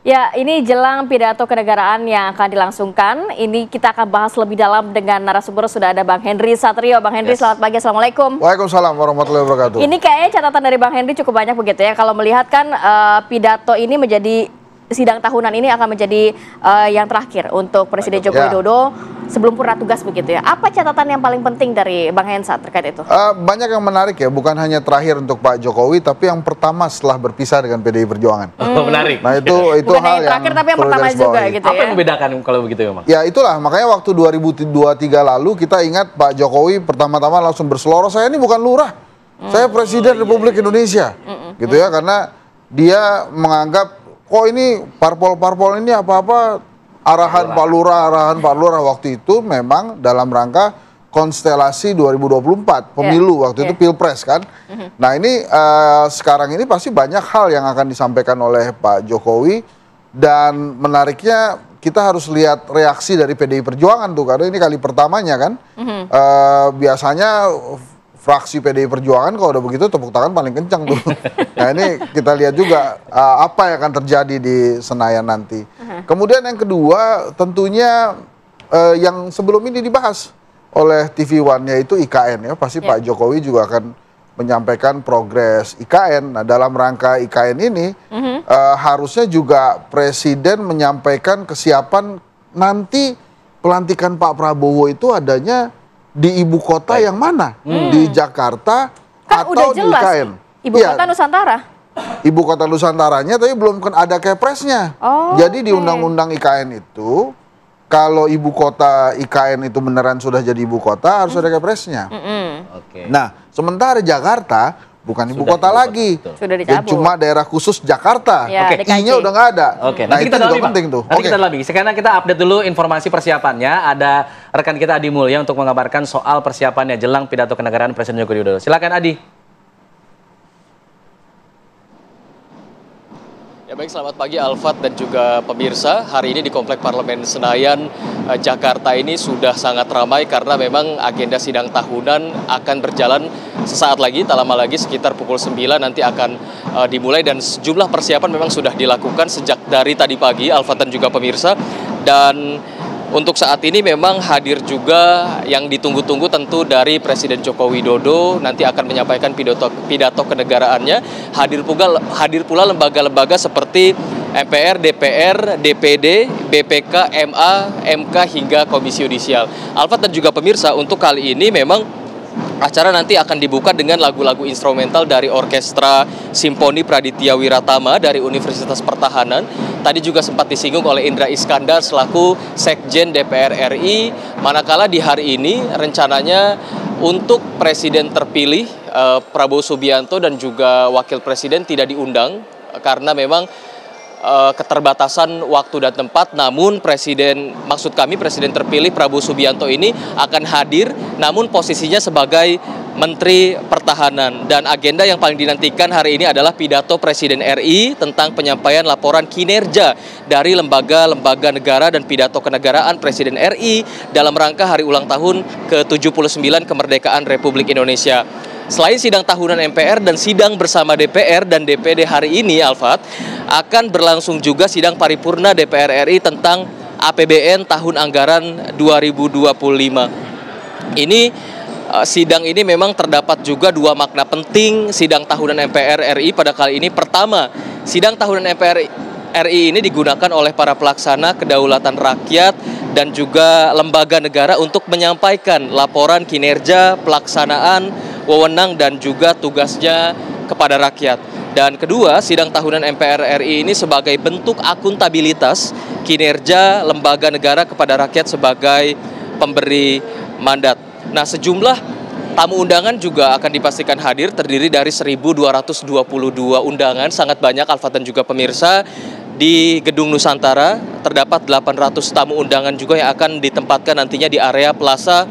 Ya, ini jelang pidato kenegaraan yang akan dilangsungkan. Ini kita akan bahas lebih dalam dengan narasumber, sudah ada Bang Henry Satrio. Bang Henry, selamat pagi, Assalamualaikum. Waalaikumsalam warahmatullahi wabarakatuh. Ini kayaknya catatan dari Bang Henry cukup banyak begitu ya. Kalau melihat kan pidato ini menjadi, sidang tahunan ini akan menjadi yang terakhir untuk Presiden Joko Widodo sebelum purna tugas begitu ya. Apa catatan yang paling penting dari Bang Hensa terkait itu? Banyak yang menarik ya, bukan hanya terakhir untuk Pak Jokowi, tapi yang pertama setelah berpisah dengan PDI Perjuangan. Menarik. Nah itu bukan hal yang terakhir tapi yang pertama juga gitu ya. Apa yang membedakan kalau begitu ya, Bang? Ya itulah, makanya waktu 2023 lalu kita ingat Pak Jokowi pertama-tama langsung berseloroh, saya ini bukan lurah, saya Presiden Republik Indonesia, gitu ya, karena dia menganggap kok ini parpol-parpol ini apa-apa arahan Pak Lurah waktu itu memang dalam rangka konstelasi 2024 pemilu waktu itu Pilpres kan. Nah ini sekarang ini pasti banyak hal yang akan disampaikan oleh Pak Jokowi, dan menariknya kita harus lihat reaksi dari PDI Perjuangan tuh, karena ini kali pertamanya kan. Biasanya fraksi PDI Perjuangan kalau udah begitu tepuk tangan paling kencang tuh. Nah ini kita lihat juga apa yang akan terjadi di Senayan nanti. Kemudian yang kedua tentunya yang sebelum ini dibahas oleh TV One, yaitu IKN ya. Pasti Pak Jokowi juga akan menyampaikan progres IKN. Nah dalam rangka IKN ini harusnya juga Presiden menyampaikan kesiapan nanti pelantikan Pak Prabowo itu adanya di ibu kota yang mana? Di Jakarta kan atau udah di jelas, IKN? Ibu kota Nusantara. Ibu kota Nusantaranya, tapi belum ada kepresnya. Jadi di undang-undang IKN itu, kalau ibu kota IKN itu beneran sudah jadi ibu kota, harus ada kepresnya. Nah, sementara Jakarta bukan ibu kota lagi, sudah dicabut. Cuma daerah khusus Jakarta. I-nya udah nggak ada. Nah itu juga penting tuh. Nanti kita lebih. Sekarang kita update dulu informasi persiapannya. Ada rekan kita Adi Mulya untuk mengabarkan soal persiapannya jelang pidato kenegaraan Presiden Joko Widodo. Silakan Adi. Ya baik, selamat pagi Alfat dan juga pemirsa. Hari ini di Komplek Parlemen Senayan, Jakarta ini sudah sangat ramai karena memang agenda sidang tahunan akan berjalan sesaat lagi, tak lama lagi sekitar pukul 9 nanti akan dimulai, dan sejumlah persiapan memang sudah dilakukan sejak dari tadi pagi, Alfat dan juga pemirsa. Dan untuk saat ini memang hadir juga yang ditunggu-tunggu tentu dari Presiden Joko Widodo, nanti akan menyampaikan pidato kenegaraannya. Hadir pula lembaga-lembaga seperti MPR, DPR, DPD, BPK, MA, MK hingga Komisi Yudisial. Alfat dan juga pemirsa, untuk kali ini memang acara nanti akan dibuka dengan lagu-lagu instrumental dari Orkestra Simponi Praditya Wiratama dari Universitas Pertahanan. Tadi juga sempat disinggung oleh Indra Iskandar selaku Sekjen DPR RI, manakala di hari ini rencananya untuk Presiden terpilih Prabowo Subianto dan juga Wakil Presiden tidak diundang karena memang keterbatasan waktu dan tempat. Namun Presiden terpilih Prabowo Subianto ini akan hadir, namun posisinya sebagai Menteri Pertahanan. Dan agenda yang paling dinantikan hari ini adalah pidato Presiden RI tentang penyampaian laporan kinerja dari lembaga-lembaga negara dan pidato kenegaraan Presiden RI dalam rangka hari ulang tahun ke-79 kemerdekaan Republik Indonesia. Selain sidang tahunan MPR dan sidang bersama DPR dan DPD hari ini, Alfat, akan berlangsung juga sidang paripurna DPR RI tentang APBN tahun anggaran 2025. Sidang ini memang terdapat juga dua makna penting sidang tahunan MPR RI pada kali ini. Pertama, sidang tahunan MPR RI ini digunakan oleh para pelaksana kedaulatan rakyat dan juga lembaga negara untuk menyampaikan laporan kinerja, pelaksanaan, wewenang dan juga tugasnya kepada rakyat. Dan kedua, sidang tahunan MPR RI ini sebagai bentuk akuntabilitas kinerja lembaga negara kepada rakyat sebagai pemberi mandat. Nah, sejumlah tamu undangan juga akan dipastikan hadir, terdiri dari 1.222 undangan, sangat banyak Alfat dan juga pemirsa. Di Gedung Nusantara terdapat 800 tamu undangan juga yang akan ditempatkan nantinya di area Plaza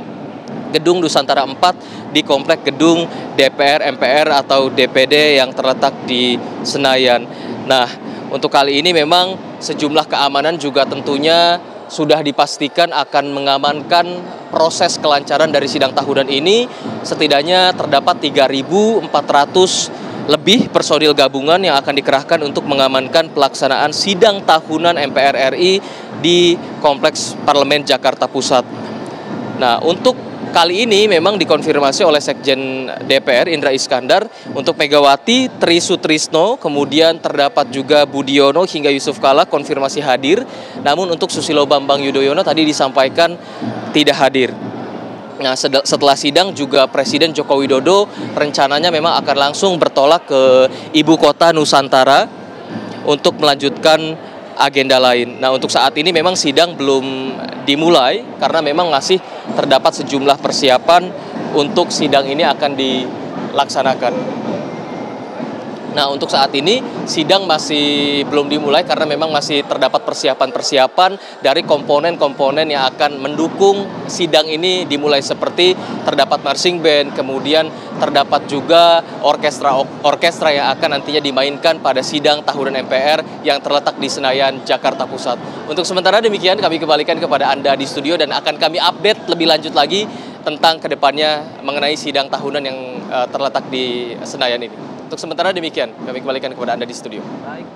Gedung Nusantara 4 di Komplek Gedung DPR, MPR atau DPD yang terletak di Senayan. Nah, untuk kali ini memang sejumlah keamanan juga tentunya sudah dipastikan akan mengamankan proses kelancaran dari sidang tahunan ini. Setidaknya terdapat 3.480 lebih personil gabungan yang akan dikerahkan untuk mengamankan pelaksanaan sidang tahunan MPR RI di Kompleks Parlemen Jakarta Pusat. Nah, untuk kali ini memang dikonfirmasi oleh Sekjen DPR Indra Iskandar untuk Megawati, Tri Sutrisno, kemudian terdapat juga Budiono hingga Yusuf Kala konfirmasi hadir. Namun untuk Susilo Bambang Yudhoyono tadi disampaikan tidak hadir. Nah, setelah sidang juga Presiden Joko Widodo rencananya memang akan langsung bertolak ke ibu kota Nusantara untuk melanjutkan agenda lain. Nah, untuk saat ini memang sidang belum dimulai karena memang masih terdapat sejumlah persiapan untuk sidang ini akan dilaksanakan. Nah, untuk saat ini sidang masih belum dimulai karena memang masih terdapat persiapan-persiapan dari komponen-komponen yang akan mendukung sidang ini dimulai, seperti terdapat marching band, kemudian terdapat juga orkestra yang akan nantinya dimainkan pada sidang tahunan MPR yang terletak di Senayan, Jakarta Pusat. Untuk sementara demikian kami kembalikan kepada Anda di studio dan akan kami update lebih lanjut lagi tentang kedepannya mengenai sidang tahunan yang terletak di Senayan ini. Untuk sementara demikian, kami kembalikan kepada Anda di studio. Baik.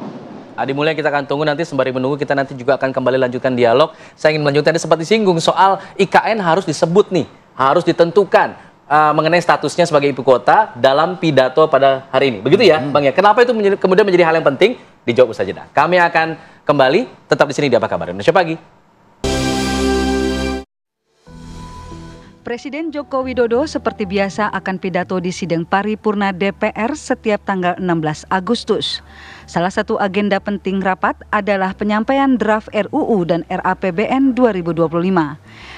Adi Mulya, kita akan tunggu nanti sembari menunggu, kita nanti juga akan kembali lanjutkan dialog. Saya ingin melanjutkan, sempat disinggung soal IKN harus disebut nih, harus ditentukan mengenai statusnya sebagai ibu kota dalam pidato pada hari ini. Begitu ya, Bang ya? Kenapa itu kemudian menjadi hal yang penting? Dijawab usai jeda. Kami akan kembali, tetap di sini di Apa Kabar Indonesia Pagi. Presiden Joko Widodo seperti biasa akan pidato di sidang paripurna DPR setiap tanggal 16 Agustus. Salah satu agenda penting rapat adalah penyampaian draft RUU dan RAPBN 2025.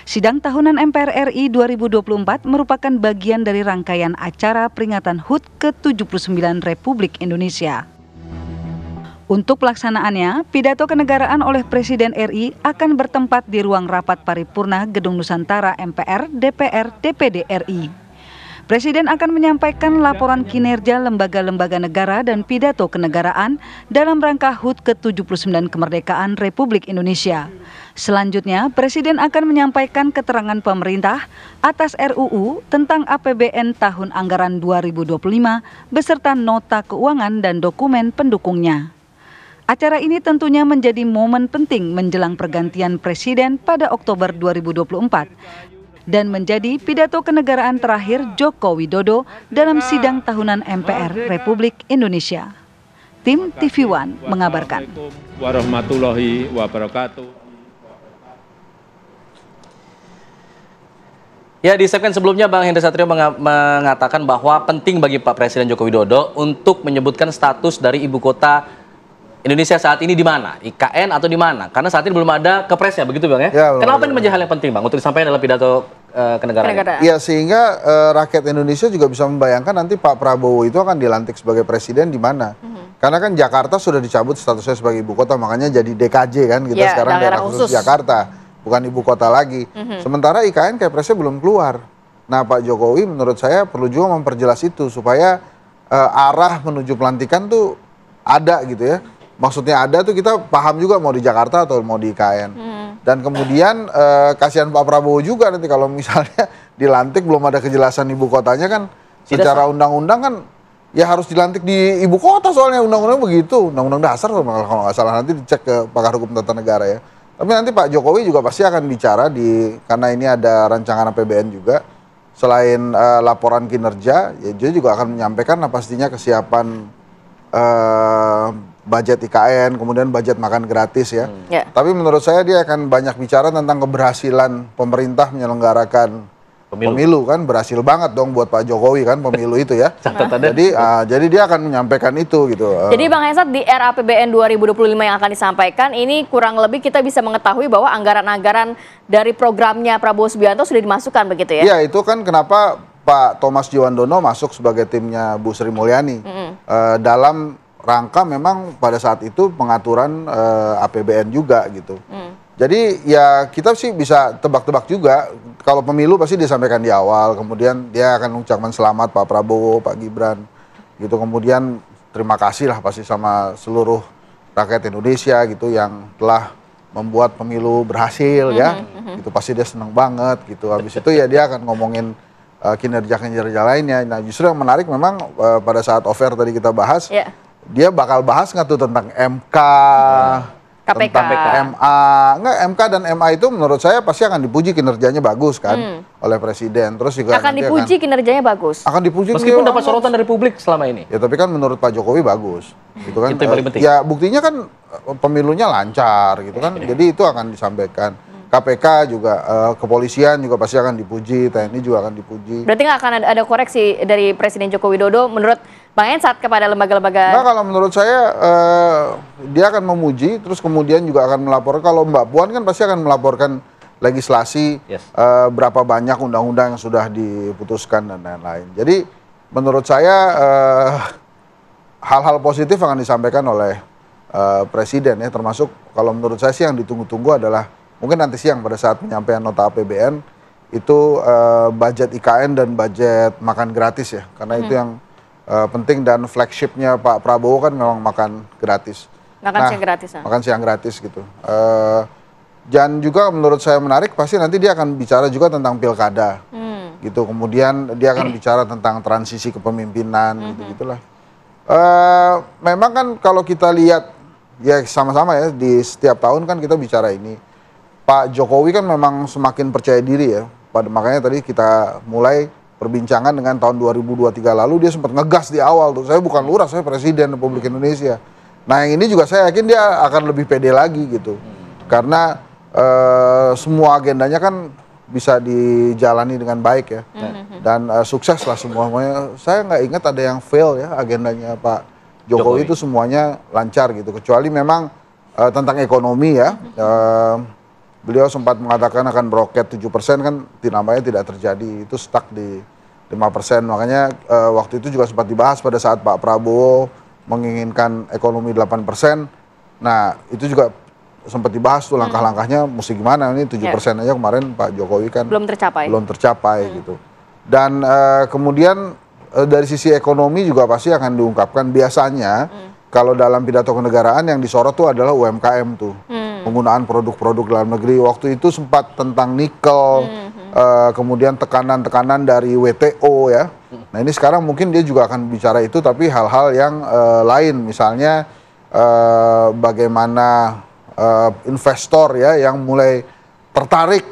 Sidang tahunan MPR RI 2024 merupakan bagian dari rangkaian acara peringatan HUT ke-79 Republik Indonesia. Untuk pelaksanaannya, pidato kenegaraan oleh Presiden RI akan bertempat di ruang rapat paripurna Gedung Nusantara MPR, DPR, DPD RI. Presiden akan menyampaikan laporan kinerja lembaga-lembaga negara dan pidato kenegaraan dalam rangka HUT ke-79 kemerdekaan Republik Indonesia. Selanjutnya, Presiden akan menyampaikan keterangan pemerintah atas RUU tentang APBN tahun anggaran 2025 beserta nota keuangan dan dokumen pendukungnya. Acara ini tentunya menjadi momen penting menjelang pergantian presiden pada Oktober 2024 dan menjadi pidato kenegaraan terakhir Joko Widodo dalam sidang tahunan MPR Republik Indonesia. Tim TV One mengabarkan. Warahmatullahi wabarakatuh. Ya, di segmen sebelumnya Bang Henry Satrio mengatakan bahwa penting bagi Pak Presiden Joko Widodo untuk menyebutkan status dari ibu kota Indonesia saat ini di mana? IKN atau di mana? Karena saat ini belum ada kepresnya, begitu Bang ya? Ya, kenapa ini menjadi hal yang penting Bang untuk disampaikan dalam pidato kenegaraan? Ya, sehingga rakyat Indonesia juga bisa membayangkan nanti Pak Prabowo itu akan dilantik sebagai presiden di mana. Karena kan Jakarta sudah dicabut statusnya sebagai ibu kota, makanya jadi DKJ kan, kita sekarang daerah khusus Jakarta, bukan ibu kota lagi. Sementara IKN Kepresnya belum keluar. Nah, Pak Jokowi menurut saya perlu juga memperjelas itu supaya arah menuju pelantikan tuh ada gitu ya. Maksudnya ada tuh kita paham juga mau di Jakarta atau mau di IKN. Dan kemudian kasihan Pak Prabowo juga nanti kalau misalnya dilantik belum ada kejelasan ibu kotanya kan. Secara undang-undang kan ya harus dilantik di ibu kota, soalnya undang-undang begitu. Undang-undang dasar kalau nggak salah, nanti dicek ke pakar hukum tata negara ya. Tapi nanti Pak Jokowi juga pasti akan bicara karena ini ada rancangan APBN juga. Selain laporan kinerja, ya dia juga akan menyampaikan pastinya kesiapan budget IKN, kemudian budget makan gratis ya. Tapi menurut saya dia akan banyak bicara tentang keberhasilan pemerintah menyelenggarakan pemilu kan, berhasil banget dong buat Pak Jokowi kan pemilu itu ya. Jadi dia akan menyampaikan itu gitu. Jadi Bang Hensat, di RAPBN 2025 yang akan disampaikan ini kurang lebih kita bisa mengetahui bahwa anggaran-anggaran dari programnya Prabowo Subianto sudah dimasukkan begitu ya? Iya, itu kan kenapa Pak Thomas Djohandono masuk sebagai timnya Bu Sri Mulyani dalam rangka memang pada saat itu pengaturan APBN juga gitu. Jadi ya kita sih bisa tebak-tebak juga, kalau pemilu pasti disampaikan di awal, kemudian dia akan mengucapkan selamat Pak Prabowo, Pak Gibran gitu, kemudian terima kasih lah pasti sama seluruh rakyat Indonesia gitu yang telah membuat pemilu berhasil ya, itu pasti dia senang banget gitu. Habis itu ya dia akan ngomongin kinerja-kinerja lainnya. Nah justru yang menarik memang pada saat offer tadi kita bahas, dia bakal bahas nggak tuh tentang MK, KPK. tentang MA. Nggak, MK dan MA itu menurut saya pasti akan dipuji kinerjanya bagus kan oleh Presiden. Terus juga akan dipuji kinerjanya bagus. Akan dipuji meskipun dapat sorotan dari publik selama ini. Ya tapi kan menurut Pak Jokowi bagus. Gitu kan. Itu yang paling penting. Ya buktinya kan pemilunya lancar gitu kan. Jadi itu akan disampaikan. KPK juga, kepolisian juga pasti akan dipuji, TNI juga akan dipuji. Berarti nggak akan ada koreksi dari Presiden Joko Widodo menurut Bang Hensat kepada lembaga-lembaga? Nah kalau menurut saya dia akan memuji, terus kemudian juga akan melaporkan. Kalau Mbak Puan kan pasti akan melaporkan legislasi, berapa banyak undang-undang yang sudah diputuskan dan lain-lain. Jadi menurut saya hal-hal positif akan disampaikan oleh Presiden ya, termasuk kalau menurut saya sih yang ditunggu-tunggu adalah mungkin nanti siang pada saat penyampaian nota APBN itu budget IKN dan budget makan gratis ya, karena itu yang penting dan flagshipnya Pak Prabowo kan memang makan gratis. Makan siang gratis. Makan siang gratis gitu. Dan juga menurut saya menarik pasti nanti dia akan bicara juga tentang pilkada, gitu. Kemudian dia akan bicara tentang transisi kepemimpinan, gitu-gitulah. Memang kan kalau kita lihat ya sama-sama ya di setiap tahun kan kita bicara ini. Pak Jokowi kan memang semakin percaya diri ya. Makanya tadi kita mulai perbincangan dengan tahun 2023 lalu dia sempat ngegas di awal tuh. Saya bukan lurah, saya Presiden Republik Indonesia. Nah yang ini juga saya yakin dia akan lebih pede lagi gitu. Karena semua agendanya kan bisa dijalani dengan baik ya. Dan sukses lah semuanya. Saya nggak ingat ada yang fail ya agendanya Pak Jokowi itu semuanya lancar gitu. Kecuali memang tentang ekonomi ya. Beliau sempat mengatakan akan meroket 7% kan namanya tidak terjadi, itu stuck di 5%. Makanya waktu itu juga sempat dibahas pada saat Pak Prabowo menginginkan ekonomi 8%. Nah itu juga sempat dibahas tuh langkah-langkahnya mesti gimana, ini 7% aja kemarin Pak Jokowi kan belum tercapai gitu. Dan kemudian dari sisi ekonomi juga pasti akan diungkapkan biasanya kalau dalam pidato kenegaraan yang disorot tuh adalah UMKM tuh. Penggunaan produk-produk dalam negeri. Waktu itu sempat tentang nikel, kemudian tekanan-tekanan dari WTO ya. Nah ini sekarang mungkin dia juga akan bicara itu, tapi hal-hal yang lain. Misalnya bagaimana investor ya yang mulai tertarik,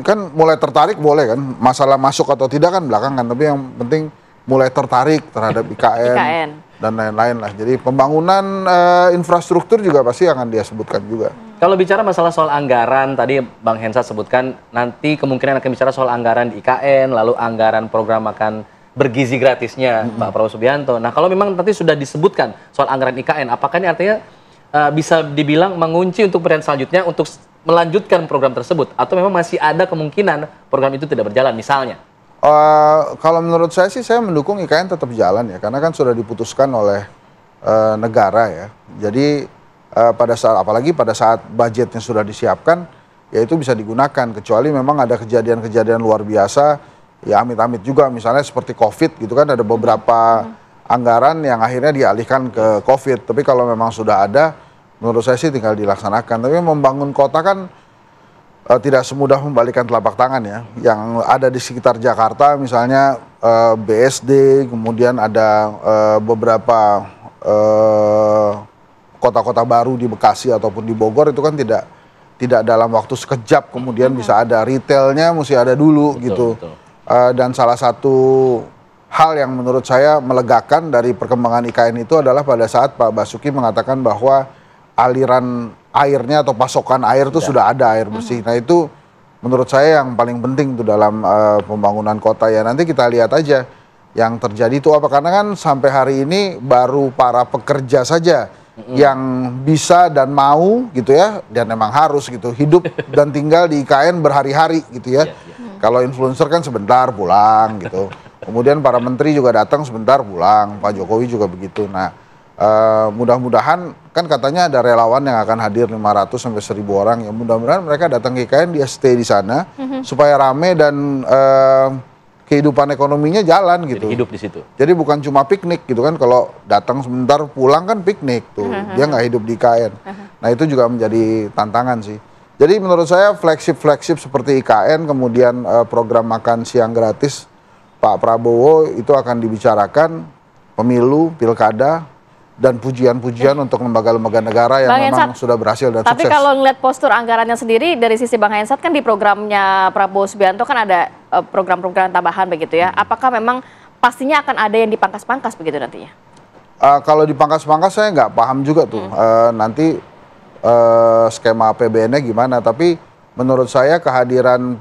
kan mulai tertarik boleh kan. Masalah masuk atau tidak kan belakangan, tapi yang penting mulai tertarik terhadap IKN. Dan lain-lain lah. Jadi pembangunan infrastruktur juga pasti akan dia sebutkan juga. Kalau bicara masalah soal anggaran, tadi Bang Hensat sebutkan nanti kemungkinan akan bicara soal anggaran di IKN, lalu anggaran program makan bergizi gratisnya Pak Prabowo Subianto. Nah kalau memang nanti sudah disebutkan soal anggaran IKN, apakah ini artinya bisa dibilang mengunci untuk pemerintahan selanjutnya untuk melanjutkan program tersebut? Atau memang masih ada kemungkinan program itu tidak berjalan misalnya? Kalau menurut saya sih saya mendukung IKN tetap jalan ya, karena kan sudah diputuskan oleh negara ya. Jadi pada saat apalagi pada saat budgetnya sudah disiapkan, ya itu bisa digunakan kecuali memang ada kejadian-kejadian luar biasa, ya amit-amit juga misalnya seperti COVID gitu kan, ada beberapa anggaran yang akhirnya dialihkan ke COVID. Tapi kalau memang sudah ada, menurut saya sih tinggal dilaksanakan. Tapi membangun kota kan tidak semudah membalikan telapak tangan ya. Yang ada di sekitar Jakarta misalnya BSD, kemudian ada beberapa kota-kota baru di Bekasi ataupun di Bogor itu kan tidak dalam waktu sekejap kemudian bisa ada, retailnya mesti ada dulu gitu. Dan salah satu hal yang menurut saya melegakan dari perkembangan IKN itu adalah pada saat Pak Basuki mengatakan bahwa aliran airnya atau pasokan air itu sudah ada, air bersih. Nah itu menurut saya yang paling penting tuh dalam pembangunan kota ya. Nanti kita lihat aja yang terjadi itu apa, karena kan sampai hari ini baru para pekerja saja yang bisa dan mau gitu ya, dan memang harus gitu hidup dan tinggal di IKN berhari-hari gitu ya. Kalau influencer kan sebentar pulang gitu. Kemudian para menteri juga datang sebentar pulang, Pak Jokowi juga begitu. Nah mudah-mudahan kan katanya ada relawan yang akan hadir 500 sampai 1000 orang ya, mudah-mudahan mereka datang ke IKN, dia stay di sana supaya rame dan kehidupan ekonominya jalan gitu. Jadi hidup di situ. Jadi bukan cuma piknik gitu kan, kalau datang sebentar pulang kan piknik tuh, dia nggak hidup di IKN. Nah itu juga menjadi tantangan sih. Jadi menurut saya flagship seperti IKN, kemudian program makan siang gratis Pak Prabowo itu akan dibicarakan pemilu, pilkada, dan pujian-pujian untuk lembaga-lembaga negara yang Bang memang Hensat, sudah berhasil dan tapi sukses. kalau ngeliat postur anggarannya sendiri dari sisi Bang Hensat kan di programnya Prabowo Subianto kan ada program-program tambahan begitu ya. Apakah memang pastinya akan ada yang dipangkas-pangkas begitu nantinya? Kalau dipangkas-pangkas saya nggak paham juga tuh nanti skema APBN-nya gimana. Tapi menurut saya kehadiran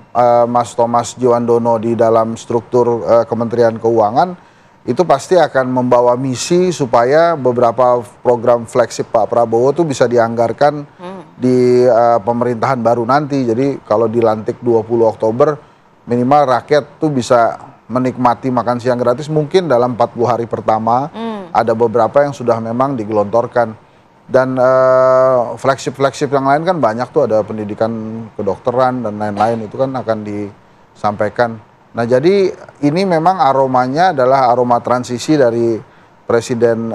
Mas Thomas Djiwandono di dalam struktur Kementerian Keuangan itu pasti akan membawa misi supaya beberapa program flagship Pak Prabowo tuh bisa dianggarkan di pemerintahan baru nanti. Jadi kalau dilantik 20 Oktober minimal rakyat tuh bisa menikmati makan siang gratis mungkin dalam 40 hari pertama. Ada beberapa yang sudah memang digelontorkan. Dan flagship-flagship yang lain kan banyak tuh, ada pendidikan kedokteran dan lain-lain, itu kan akan disampaikan. Nah jadi ini memang aromanya adalah aroma transisi dari Presiden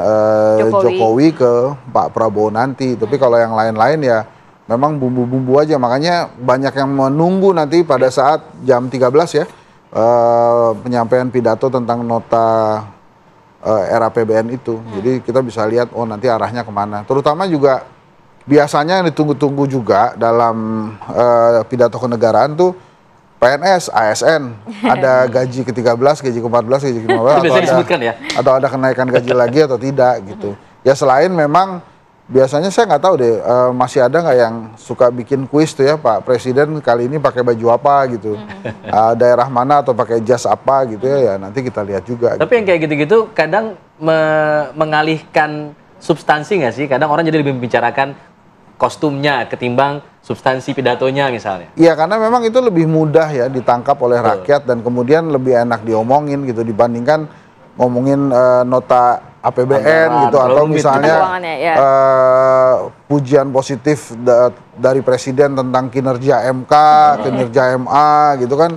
Jokowi ke Pak Prabowo nanti. Tapi kalau yang lain-lain ya memang bumbu-bumbu aja. Makanya banyak yang menunggu nanti pada saat jam 13 ya penyampaian pidato tentang nota RAPBN itu. Jadi kita bisa lihat oh nanti arahnya kemana. Terutama juga biasanya yang ditunggu-tunggu juga dalam pidato kenegaraan tuh PNS, ASN, ada gaji ke-13, gaji ke-14, gaji ke-15 atau ada kenaikan gaji lagi atau tidak gitu. Ya selain memang biasanya saya nggak tahu deh masih ada nggak yang suka bikin kuis tuh ya Pak Presiden kali ini pakai baju apa gitu, daerah mana atau pakai jas apa gitu ya nanti kita lihat juga. Tapi gitu. yang kayak gitu-gitu kadang mengalihkan substansi nggak sih? Kadang orang jadi lebih membicarakan kostumnya ketimbang substansi pidatonya misalnya. Iya karena memang itu lebih mudah ya ditangkap oleh rakyat dan kemudian lebih enak diomongin gitu dibandingkan ngomongin nota APBN gitu atau misalnya pujian positif dari Presiden tentang kinerja MK, kinerja MA gitu kan.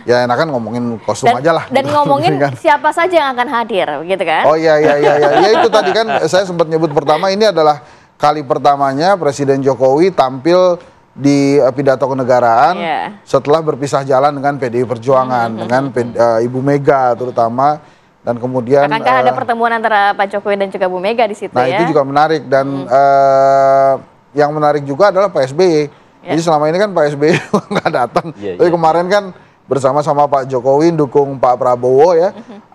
Ya enakan ngomongin kostum aja lah. Dan gitu. Ngomongin siapa saja yang akan hadir gitu kan. Oh iya. Ya itu tadi kan saya sempat nyebut pertama ini adalah kali pertamanya Presiden Jokowi tampil di pidato kenegaraan setelah berpisah jalan dengan PDI Perjuangan, dengan Ibu Mega terutama, dan kemudian akankah ada pertemuan antara Pak Jokowi dan juga Bu Mega di situ nah, ya? Itu juga menarik dan yang menarik juga adalah Pak SBY. Jadi selama ini kan Pak SBY nggak datang, tapi kemarin kan bersama-sama Pak Jokowi dukung Pak Prabowo ya,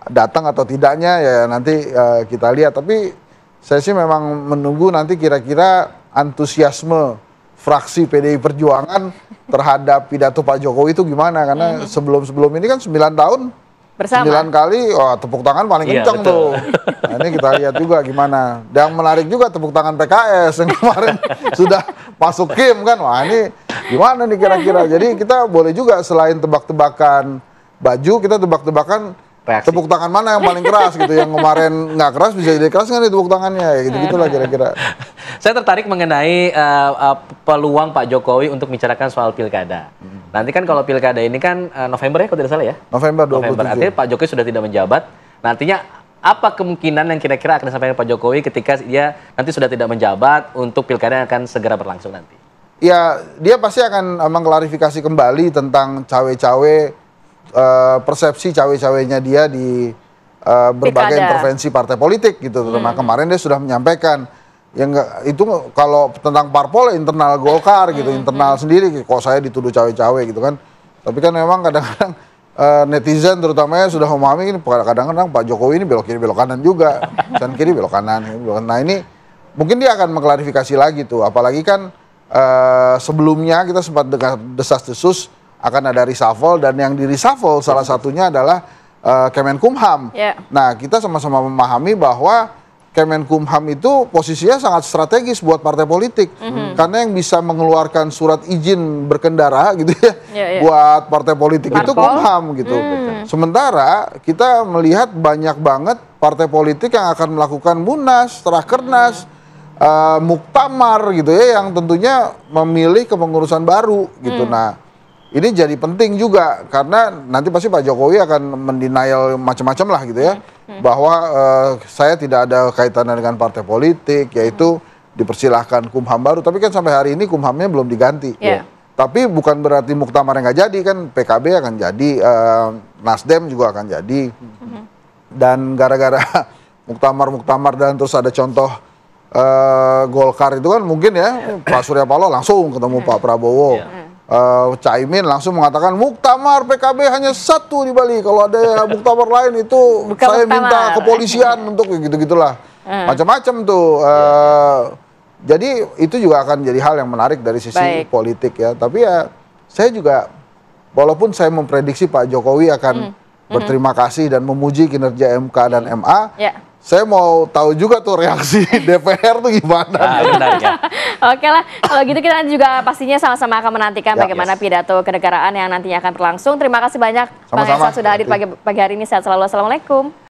datang atau tidaknya ya nanti kita lihat. Tapi saya sih memang menunggu nanti kira-kira antusiasme fraksi PDI Perjuangan terhadap pidato Pak Jokowi itu gimana, karena sebelum-sebelum ini kan 9 tahun bersama 9 kali tepuk tangan paling kencang tuh. Nah, ini kita lihat juga gimana. Dan menarik juga tepuk tangan PKS yang kemarin sudah masuk Kim kan. Wah ini gimana nih kira-kira. Jadi kita boleh juga selain tebak-tebakan baju, kita tebak-tebakan tepuk tangan mana yang paling keras gitu. Yang kemarin nggak keras bisa jadi keras nggak nih tepuk tangannya. Ya gitu-gitulah kira-kira. Saya tertarik mengenai peluang Pak Jokowi untuk membicarakan soal pilkada. Nanti kan kalau pilkada ini kan November ya kalau tidak salah ya? November 27. Artinya Pak Jokowi sudah tidak menjabat. Nantinya apa kemungkinan yang kira-kira akan disampaikan Pak Jokowi ketika dia nanti sudah tidak menjabat untuk pilkada yang akan segera berlangsung nanti? Ya, dia pasti akan mengklarifikasi kembali tentang cawe-cawe, persepsi cawe-cawenya dia di berbagai intervensi partai politik gitu. Terutama kemarin dia sudah menyampaikan yang itu kalau tentang parpol internal Golkar gitu, internal sendiri kok saya dituduh cawe-cawe gitu kan. Tapi kan memang kadang-kadang netizen terutamanya sudah memahami ini kadang-kadang Pak Jokowi ini belok kiri belok kanan juga, kanan kiri belok kanan. Nah ini mungkin dia akan mengklarifikasi lagi tuh, apalagi kan sebelumnya kita sempat desas-desus akan ada reshuffle dan yang di reshuffle salah satunya adalah Kemenkumham. Nah kita sama-sama memahami bahwa Kemenkumham itu posisinya sangat strategis buat partai politik karena yang bisa mengeluarkan surat izin berkendara gitu ya buat partai politik itu Kumham gitu. Sementara kita melihat banyak banget partai politik yang akan melakukan munas, rakernas, muktamar gitu ya yang tentunya memilih kepengurusan baru gitu. Nah ini jadi penting juga karena nanti pasti Pak Jokowi akan mendenial macam-macam lah gitu ya. Bahwa saya tidak ada kaitannya dengan partai politik, yaitu dipersilahkan Kumham baru. Tapi kan sampai hari ini Kumhamnya belum diganti. Tapi bukan berarti muktamar yang nggak jadi kan, PKB akan jadi, Nasdem juga akan jadi. Dan gara-gara muktamar dan terus ada contoh Golkar itu kan mungkin ya, Pak Surya Paloh langsung ketemu Pak Prabowo. Caimin langsung mengatakan muktamar PKB hanya satu di Bali. Kalau ada muktamar lain itu Bukan saya muktamar. minta kepolisian untuk gitu-gitulah. Macam-macam tuh. Jadi itu juga akan jadi hal yang menarik dari sisi politik ya. Tapi ya saya juga, walaupun saya memprediksi Pak Jokowi akan berterima kasih dan memuji kinerja MK dan MA, saya mau tahu juga tuh reaksi DPR tuh gimana. Oke lah, kalau gitu kita juga pastinya sama-sama akan menantikan bagaimana pidato kenegaraan yang nantinya akan berlangsung. Terima kasih banyak Bang Hensat sudah hadir pagi hari ini. Sehat selalu. Assalamualaikum.